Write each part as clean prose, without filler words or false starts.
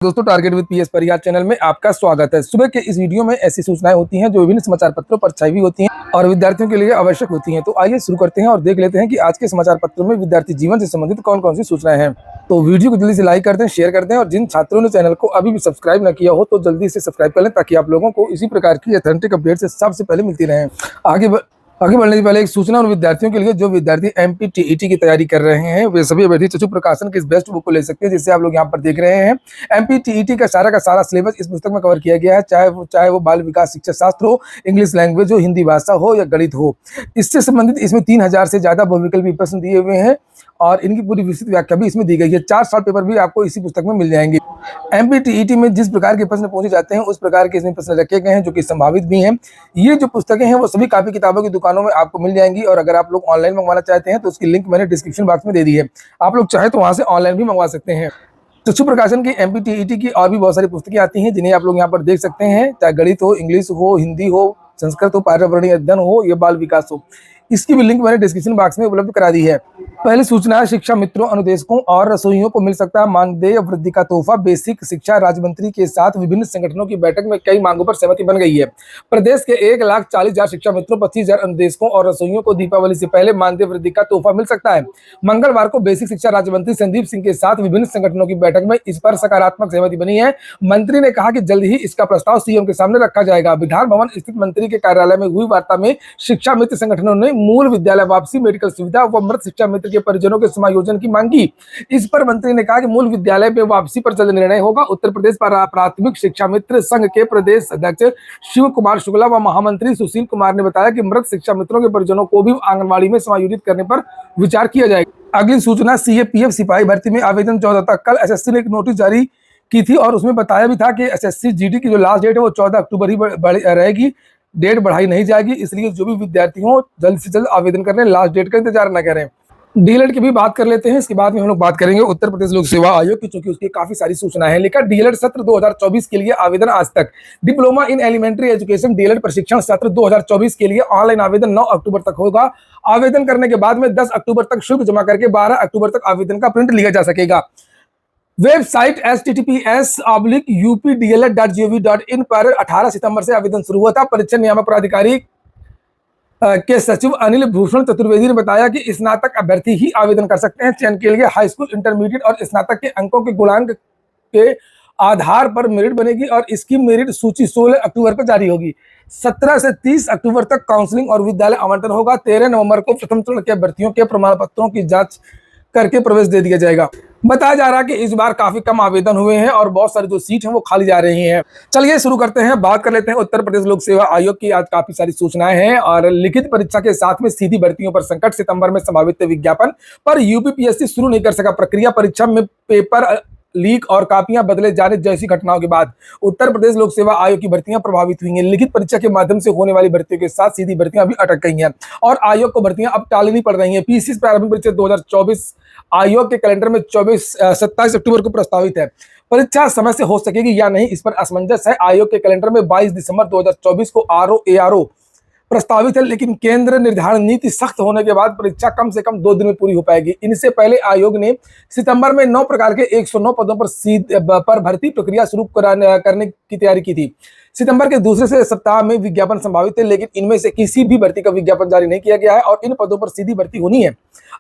दोस्तों, target with PS Parihar channel में आपका स्वागत है। सुबह के इस वीडियो में ऐसी सूचनाएं होती हैं जो विभिन्न समाचार पत्रों पर छाई हुई होती हैं और विद्यार्थियों के लिए आवश्यक होती हैं। तो आइए शुरू करते हैं और देख लेते हैं कि आज के समाचार पत्रों में विद्यार्थी जीवन से संबंधित कौन कौन सी सूचनाएं हैं। तो वीडियो को जल्दी से लाइक कर दें, शेयर कर दें और जिन छात्रों ने चैनल को अभी भी सब्सक्राइब न किया हो तो जल्दी से सब्सक्राइब कर लें ताकि आप लोगों को इसी प्रकार की ऑथेंटिक अपडेट से सबसे पहले मिलती रहे। आगे बढ़ने से पहले एक सूचना उन विद्यार्थियों के लिए जो विद्यार्थी एमपीटीईटी की तैयारी कर रहे हैं, वे सभी अभ्यर्थी चक्षु प्रकाशन के इस बेस्ट बुक को ले सकते हैं जिसे आप लोग यहाँ पर देख रहे हैं। एमपीटीईटी का सारा सिलेबस इस पुस्तक में कवर किया गया है, चाहे वो बाल विकास शिक्षा शास्त्र हो, इंग्लिश लैंग्वेज हो, हिंदी भाषा हो या गणित हो। इससे संबंधित इसमें 3000 से ज्यादा बहुविकल्पी प्रश्न दिए हुए हैं और इनकी पूरी विस्तृत व्याख्या भी इसमें दी गई है। 4 शॉर्ट पेपर भी आपको इसी पुस्तक में मिल जाएंगे। एमपीटीईटी में जिस प्रकार के प्रश्न पूछे जाते हैं उस प्रकार के इसमें प्रश्न रखे गए हैं जो कि संभावित भी हैं। ये जो पुस्तकें हैं वो सभी कापी किताबों की दुकानों में आपको मिल जाएंगी और अगर आप लोग ऑनलाइन मंगवाना चाहते हैं तो उसकी लिंक मैंने डिस्क्रिप्शन बॉक्स में दे दी है। आप लोग चाहे तो वहां से ऑनलाइन भी मंगवा सकते हैं। चक्षु प्रकाशन की एमपीटीईटी की और भी बहुत सारी पुस्तकें आती हैं जिन्हें आप लोग यहाँ पर देख सकते हैं, चाहे गणित हो, इंग्लिश हो, हिंदी हो, संस्कृत हो, पर्यावरणीय अध्ययन हो या बाल विकास हो। इसकी भी लिंक मैंने डिस्क्रिप्शन बॉक्स में उपलब्ध करा दी है। पहली सूचना, शिक्षा मित्रों, अनुदेशकों और रसोइयों को मिल सकता है मानदेय वृद्धि का तोहफा। बेसिक शिक्षा राज्य मंत्री के साथ विभिन्न संगठनों की बैठक में कई मांगों पर सहमति बन गई है। प्रदेश के 1,40,000 शिक्षा मित्रों, 25,000 अनुदेशकों और रसोइयों को दीपावली से पहले मानदेय वृद्धि का तोहफा मिल सकता है। मंगलवार को बेसिक शिक्षा राज्य मंत्री संदीप सिंह के साथ विभिन्न संगठनों की बैठक में इस पर सकारात्मक सहमति बनी है। मंत्री ने कहा कि जल्द ही इसका प्रस्ताव सीएम के सामने रखा जाएगा। विधान भवन स्थित मंत्री के कार्यालय में हुई वार्ता में शिक्षा मित्र संगठनों ने मूल विद्यालय वापसी, मेडिकल सुविधा व मृत शिक्षा मित्र के परिजनों के समायोजन की मांग की। इस पर मंत्री ने कहा कि मूल विद्यालय में वापसी पर जल्द निर्णय होगा। उत्तर प्रदेश प्राथमिक शिक्षा मित्र संघ के प्रदेश अध्यक्ष शिव कुमार शुक्ला व महामंत्री सुशील कुमार ने बताया कि मृत शिक्षा मित्रों के परिजनों को भी आंगनबाड़ी में समायोजित करने पर विचार किया जाएगा। अगली सूचना, सीएपीएफ सिपाही भर्ती में आवेदन 14 तक। कल एसएससी ने एक नोटिस जारी की थी और उसमें बताया भी था कि एसएससी जीडी की जो लास्ट डेट है वो 14 अक्टूबर ही रहेगी, डेट बढ़ाई नहीं जाएगी। इसलिए जो भी विद्यार्थी हो जल्द से जल्द आवेदन कर रहे हैं, लास्ट डेट का इंतजार न करें। डीएलएड की भी बात कर लेते हैं, इसके बाद में हम लोग बात करेंगे उत्तर प्रदेश लोक सेवा आयोग की, क्योंकि उसकी काफी सारी सूचनाएं हैं। लिखा, डीएलएड सत्र 2024 के लिए आवेदन आज तक। Diploma in elementary education DElEd प्रशिक्षण सत्र 2024 के लिए ऑनलाइन आवेदन 9 अक्टूबर तक होगा। आवेदन करने के बाद में 10 अक्टूबर तक शुल्क जमा करके 12 अक्टूबर तक आवेदन का प्रिंट लिया जा सकेगा। वेबसाइट https://updled.gov.in पर 18 सितंबर से आवेदन शुरू हुआ था। परीक्षा नियामक प्राधिकारी के सचिव अनिल भूषण चतुर्वेदी ने बताया कि स्नातक अभ्यर्थी ही आवेदन कर सकते हैं। चयन के लिए हाई स्कूल, इंटरमीडिएट और स्नातक के अंकों के गुणांक के आधार पर मेरिट बनेगी और इसकी मेरिट सूची 16 अक्टूबर को जारी होगी। 17 से 30 अक्टूबर तक काउंसलिंग और विद्यालय आवंटन होगा। 13 नवंबर को प्रथम चरण के अभ्यर्थियों के प्रमाण पत्रों की जांच करके प्रवेश दे दिया जाएगा। बताया जा रहा है कि इस बार काफी कम आवेदन हुए हैं और बहुत सारी जो सीट हैं वो खाली जा रही हैं। चलिए शुरू करते हैं, बात कर लेते हैं उत्तर प्रदेश लोक सेवा आयोग की। आज काफी सारी सूचनाएं हैं और लिखित परीक्षा के साथ में सीधी भर्तियों पर संकट। सितंबर में संभावित विज्ञापन पर यूपीपीएससी शुरू नहीं कर सका प्रक्रिया। परीक्षा में पेपर लीक और कापियां बदले जाने जैसी घटनाओं के बाद उत्तर प्रदेश लोक सेवा आयोग की भर्तियां प्रभावित हुई हैं। लिखित परीक्षा के माध्यम से होने वाली भर्तियों के साथ सीधी भर्तियां अभी अटक गई हैं और आयोग को भर्तियां अब टालनी पड़ रही हैं। पीसीएस प्रारंभिक परीक्षा 2024 आयोग के कैलेंडर में 27 अक्टूबर को प्रस्तावित है। परीक्षा समय से हो सकेगी या नहीं, इस पर असमंजस है। आयोग के कैलेंडर में 22 दिसंबर 2024 को आरओ एआरओ प्रस्तावित है, लेकिन केंद्र निर्धारण नीति सख्त होने के बाद परीक्षा कम से कम 2 दिन में पूरी हो पाएगी। इनसे पहले आयोग ने सितंबर में 9 प्रकार के 109 पदों पर भर्ती प्रक्रिया शुरू करने की तैयारी की थी। सितंबर के दूसरे से सप्ताह में विज्ञापन संभावित थे, लेकिन इनमें से किसी भी भर्ती का विज्ञापन जारी नहीं किया गया है और इन पदों पर सीधी भर्ती होनी है।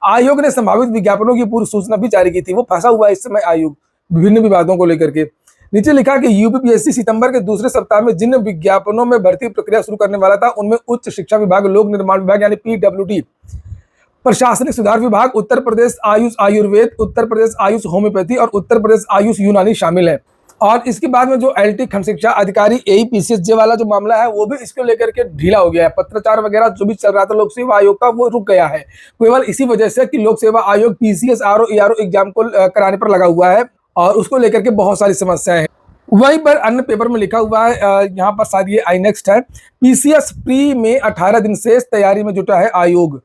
आयोग ने संभावित विज्ञापनों की पूर्व सूचना भी जारी की थी। वो फंसा हुआ है इस समय आयोग विभिन्न विवादों को लेकर के। नीचे लिखा कि यूपीपीएससी सितंबर के दूसरे सप्ताह में जिन विज्ञापनों में भर्ती प्रक्रिया शुरू करने वाला था उनमें उच्च शिक्षा विभाग, लोक निर्माण विभाग यानी पीडब्ल्यूडी, प्रशासनिक सुधार विभाग, उत्तर प्रदेश आयुष आयुर्वेद, उत्तर प्रदेश आयुष होम्योपैथी और उत्तर प्रदेश आयुष यूनानी शामिल है। और इसके बाद में जो एलटी खंड शिक्षा अधिकारी एईपीसीएस वाला जो मामला है वो भी इसको लेकर के ढीला हो गया है। पत्राचार वगैरह जो भी चल रहा था लोक सेवा आयोग का वो रुक गया है, केवल इसी वजह से कि लोक सेवा आयोग पीसीएस आरओ एआरओ एग्जाम को कराने पर लगा हुआ है और उसको लेकर के बहुत सारी समस्याएं हैं। वहीं पर अन्य पेपर में लिखा हुआ है, यहाँ पर शायद ये आई नेक्स्ट है, पीसीएस प्री में 18 दिन शेष, तैयारी में जुटा है आयोग।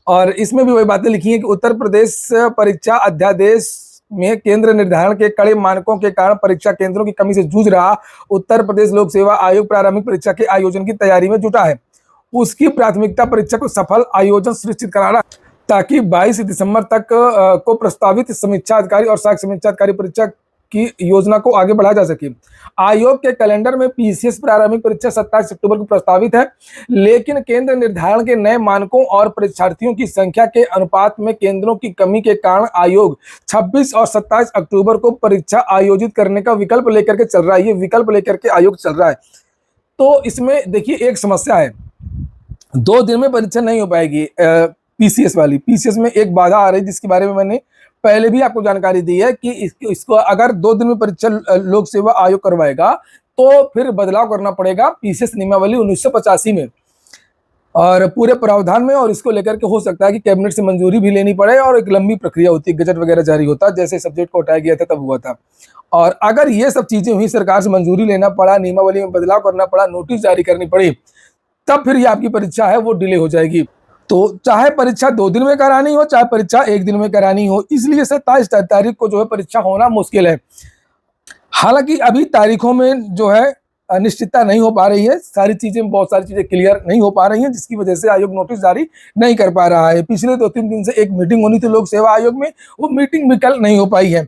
और इसमें भी वही बातें लिखी हैं कि उत्तर प्रदेश परीक्षा अध्यादेश में केंद्र निर्धारण के कड़े मानकों के कारण परीक्षा केंद्रों की कमी से जूझ रहा उत्तर प्रदेश लोक सेवा आयोग प्रारंभिक परीक्षा के आयोजन की तैयारी में जुटा है। उसकी प्राथमिकता परीक्षा को सफल आयोजन सुनिश्चित कराना, ताकि 22 दिसंबर तक को प्रस्तावित समीक्षा अधिकारी और सहायक समीक्षा अधिकारी परीक्षा की योजना को आगे बढ़ाया जा सके। आयोग के कैलेंडर में पीसीएस प्रारंभिक परीक्षा 27 अक्टूबर को प्रस्तावित है, लेकिन केंद्र निर्धारण के नए मानकों और परीक्षार्थियों की संख्या के अनुपात में केंद्रों की कमी के कारण आयोग 26 और 27 अक्टूबर को परीक्षा आयोजित करने का विकल्प लेकर के चल रहा है। ये विकल्प लेकर के आयोग चल रहा है। तो इसमें देखिए एक समस्या है, 2 दिन में परीक्षा नहीं हो पाएगी पीसीएस वाली। पीसीएस में एक बाधा आ रही है जिसके बारे में मैंने पहले भी आपको जानकारी दी है कि इसको अगर 2 दिन में परीक्षा लोक सेवा आयोग करवाएगा तो फिर बदलाव करना पड़ेगा पीसीएस नियमावली 1985 में और पूरे प्रावधान में, और इसको लेकर के हो सकता है कि कैबिनेट से मंजूरी भी लेनी पड़े और एक लंबी प्रक्रिया होती है, गजट वगैरह जारी होता है, जैसे सब्जेक्ट को हटाया गया था तब हुआ था। और अगर ये सब चीजें हुई, सरकार से मंजूरी लेना पड़ा, नियमावली में बदलाव करना पड़ा, नोटिस जारी करनी पड़ी, तब फिर ये आपकी परीक्षा है वो डिले हो जाएगी। तो चाहे परीक्षा 2 दिन में करानी हो, चाहे परीक्षा 1 दिन में करानी हो, इसलिए 27 तारीख को जो है परीक्षा होना मुश्किल है। हालांकि अभी तारीखों में जो है अनिश्चितता नहीं हो पा रही है, बहुत सारी चीजें क्लियर नहीं हो पा रही हैं, जिसकी वजह से आयोग नोटिस जारी नहीं कर पा रहा है। पिछले 2-3 दिन से एक मीटिंग होनी थी लोक सेवा आयोग में, वो मीटिंग भी कल नहीं हो पाई है।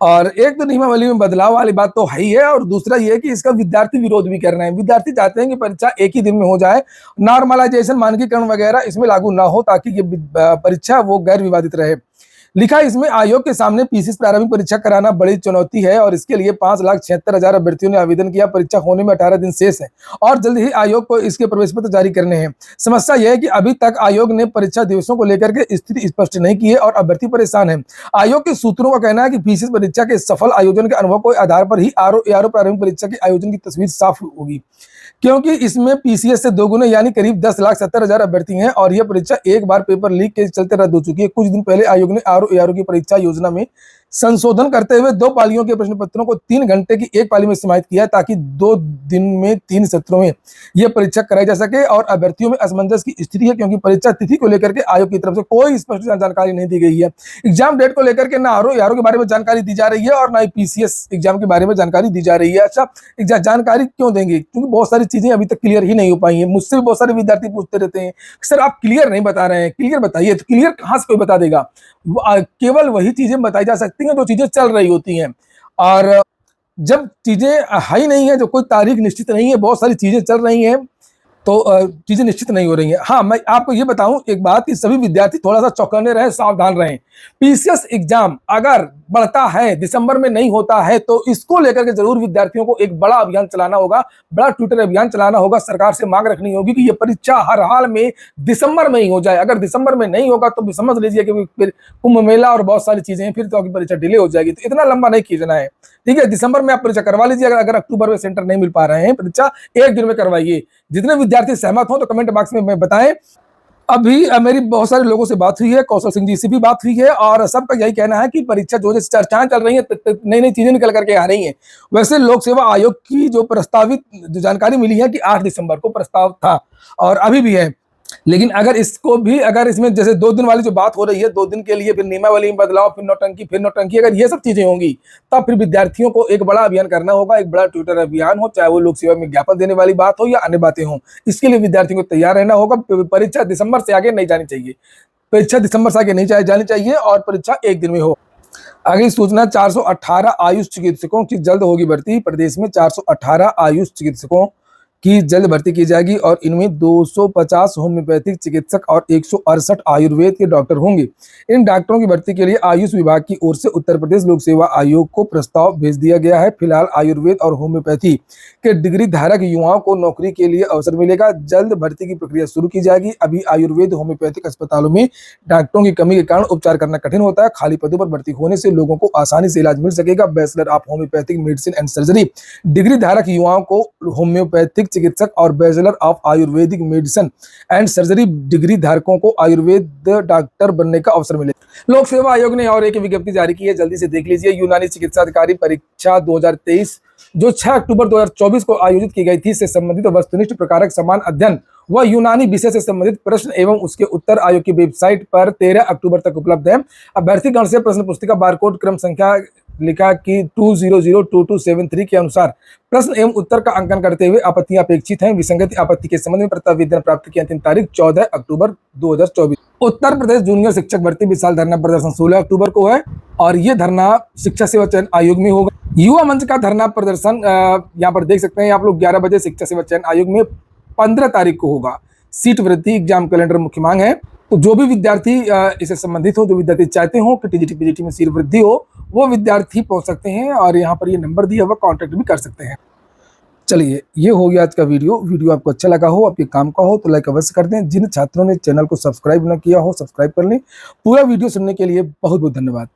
और एक तो नियमावली में बदलाव वाली बात तो है ही है, और दूसरा ये है कि इसका विद्यार्थी विरोध भी कर रहे हैं। विद्यार्थी चाहते हैं कि परीक्षा एक ही दिन में हो जाए, नॉर्मलाइजेशन मानकीकरण वगैरह इसमें लागू ना हो, ताकि ये परीक्षा वो गैर विवादित रहे। लिखा इसमें, आयोग के सामने पीसीएस प्रारंभिक परीक्षा कराना बड़ी चुनौती है और इसके लिए 5,76,000 अभ्यर्थियों ने आवेदन किया। परीक्षा होने में 18 दिन शेष है और जल्द ही आयोग को इसके प्रवेश पत्र जारी करने हैं। समस्या यह है कि अभी तक आयोग ने परीक्षा दिवसों को लेकर के स्थिति स्पष्ट नहीं की है और अभ्यर्थी परेशान है। आयोग के सूत्रों का कहना है कि पीसीएस परीक्षा के सफल आयोजन के अनुभव के आधार पर ही आरओ एआरओ प्रारंभिक परीक्षा के आयोजन की तस्वीर साफ होगी, क्योंकि इसमें पीसीएस से 2 गुने यानी करीब 10,70,000 अभ्यर्थी हैं और यह परीक्षा एक बार पेपर लीक के चलते रद्द हो चुकी है। कुछ दिन पहले आयोग ने आरओ एआरओ की परीक्षा योजना में संशोधन करते हुए 2 पालियों के प्रश्न पत्रों को 3 घंटे की एक पाली में समाहित किया, ताकि 2 दिन में 3 सत्रों में यह परीक्षा कराई जा सके। और अभ्यर्थियों में असमंजस की स्थिति है, क्योंकि परीक्षा तिथि को लेकर के आयोग की तरफ से कोई स्पष्ट जानकारी नहीं दी गई है। एग्जाम डेट को लेकर के ना आरओ एआरओ के बारे में जानकारी दी जा रही है और ना ही पीसीएस एग्जाम के बारे में जानकारी दी जा रही है। अच्छा, जानकारी क्यों देंगे? क्योंकि बहुत सारी चीजें अभी तक क्लियर ही नहीं हो पाई है। मुझसे भी बहुत सारे विद्यार्थी पूछते रहते हैं, सर आप क्लियर नहीं बता रहे हैं, क्लियर बताइए। तो क्लियर कहाँ से कोई बता देगा? केवल वही चीजें बताई जा सकती हैं जो चीजें चल रही होती हैं, और जब चीजें है ही नहीं है, जो कोई तारीख निश्चित नहीं है, बहुत सारी चीजें चल रही हैं, तो चीजें निश्चित नहीं हो रही हैं। हाँ, मैं आपको ये बताऊं एक बात कि सभी विद्यार्थी थोड़ा सा चौकन्ने रहें, सावधान रहें। पीसीएस एग्जाम अगर बढ़ता है, दिसंबर में नहीं होता है, तो इसको लेकर के जरूर विद्यार्थियों को एक बड़ा अभियान चलाना होगा, बड़ा ट्विटर अभियान चलाना होगा। सरकार से मांग रखनी होगी कि ये परीक्षा हर हाल में दिसंबर में ही हो जाए। अगर दिसंबर में नहीं होगा तो समझ लीजिए कि फिर कुंभ मेला और बहुत सारी चीजें हैं, फिर तो आपकी परीक्षा डिले हो जाएगी। तो इतना लंबा नहीं खींचना है, ठीक है? दिसंबर में आप परीक्षा करवा लीजिए। अगर अक्टूबर में सेंटर नहीं मिल पा रहे हैं, परीक्षा 1 दिन में करवाइए। जितने विद्यार्थी सहमत हो तो कमेंट बॉक्स में बताएं। अभी मेरी बहुत सारे लोगों से बात हुई है, कौशल सिंह जी से भी बात हुई है, और सबका यही कहना है कि परीक्षा जो जैसे चर्चाएं चल रही हैं, नई नई चीजें निकल करके आ रही हैं। वैसे लोक सेवा आयोग की जो प्रस्तावित जो जानकारी मिली है कि 8 दिसंबर को प्रस्ताव था और अभी भी है, लेकिन अगर इसमें जैसे 2 दिन वाली जो बात हो रही है, 2 दिन के लिए फिर नियमावली में बदलाव, फिर नौटंकी, अगर ये सब चीजें होंगी तब फिर विद्यार्थियों को एक बड़ा अभियान करना होगा, एक बड़ा ट्विटर अभियान हो, चाहे वो लोक सेवा में ज्ञापन देने वाली बात हो या अन्य बातें हो। इसके लिए विद्यार्थियों को तैयार रहना होगा। परीक्षा दिसंबर से आगे नहीं जानी चाहिए, परीक्षा दिसंबर से आगे नहीं जानी चाहिए और परीक्षा 1 दिन में हो। अगली सूचना, 418 आयुष चिकित्सकों की जल्द होगी भर्ती। प्रदेश में 418 आयुष चिकित्सकों की जल्द भर्ती की जाएगी और इनमें 250 होम्योपैथिक चिकित्सक और 168 आयुर्वेद के डॉक्टर होंगे। इन डॉक्टरों की भर्ती के लिए आयुष विभाग की ओर से उत्तर प्रदेश लोक सेवा आयोग को प्रस्ताव भेज दिया गया है। फिलहाल आयुर्वेद और होम्योपैथी के डिग्री धारक युवाओं को नौकरी के लिए अवसर मिलेगा। जल्द भर्ती की प्रक्रिया शुरू की जाएगी। अभी आयुर्वेद होम्योपैथिक अस्पतालों में डॉक्टरों की कमी के कारण उपचार करना कठिन होता है। खाली पदों पर भर्ती होने से लोगों को आसानी से इलाज मिल सकेगा। Bachelor of homeopathic medicine and surgery degree धारक युवाओं को होम्योपैथिक चिकित्सक और bachelor of Ayurvedic medicine and surgery degree धारकों को आयुर्वेद डॉक्टर बनने का अवसर मिलेगा। लोक सेवा आयोग ने और एक विज्ञप्ति जारी की है, जल्दी से देख लीजिए। यूनानी चिकित्सा अधिकारी परीक्षा 2023 जो 6 अक्टूबर 2024 को आयोजित की गई थी से संबंधित वस्तुनिष्ठ प्रकारक समान अध्ययन व यूनानी विषय से संबंधित प्रश्न एवं उसके उत्तर आयोग की वेबसाइट पर 13 अक्टूबर तक उपलब्ध है। अभ्यर्थीगण से प्रश्न पुस्तिका बारकोड क्रम संख्या लिखा कि 2002273 के अनुसार प्रश्न एवं उत्तर का अंकन करते हुए आपत्तियां अपेक्षित हैं। विसंगति आपत्ति के संबंध में प्रत्यावेदन प्राप्ति की अंतिम तारीख 14 अक्टूबर 2024। उत्तर प्रदेश जूनियर शिक्षक भर्ती विशाल धरना प्रदर्शन 16 अक्टूबर को है और ये धरना शिक्षा सेवा चयन आयोग में होगा। युवा मंच का धरना प्रदर्शन यहाँ पर देख सकते हैं आप लोग 11 बजे शिक्षा सेवा चयन आयोग में 15 तारीख को होगा। सीट वृद्धि एग्जाम कैलेंडर मुख्य मांग है। तो जो भी विद्यार्थी इससे संबंधित हो, जो विद्यार्थी चाहते हो कि टीजीटी पीजीटी में सीट वृद्धि हो, वो विद्यार्थी पहुंच सकते हैं और यहाँ पर ये नंबर दिया हुआ कांटेक्ट भी कर सकते हैं। चलिए, ये हो गया आज का वीडियो आपको अच्छा लगा हो, आपके काम का हो तो लाइक अवश्य कर दें। जिन छात्रों ने चैनल को सब्सक्राइब न किया हो, सब्सक्राइब कर लें। पूरा वीडियो सुनने के लिए बहुत बहुत धन्यवाद।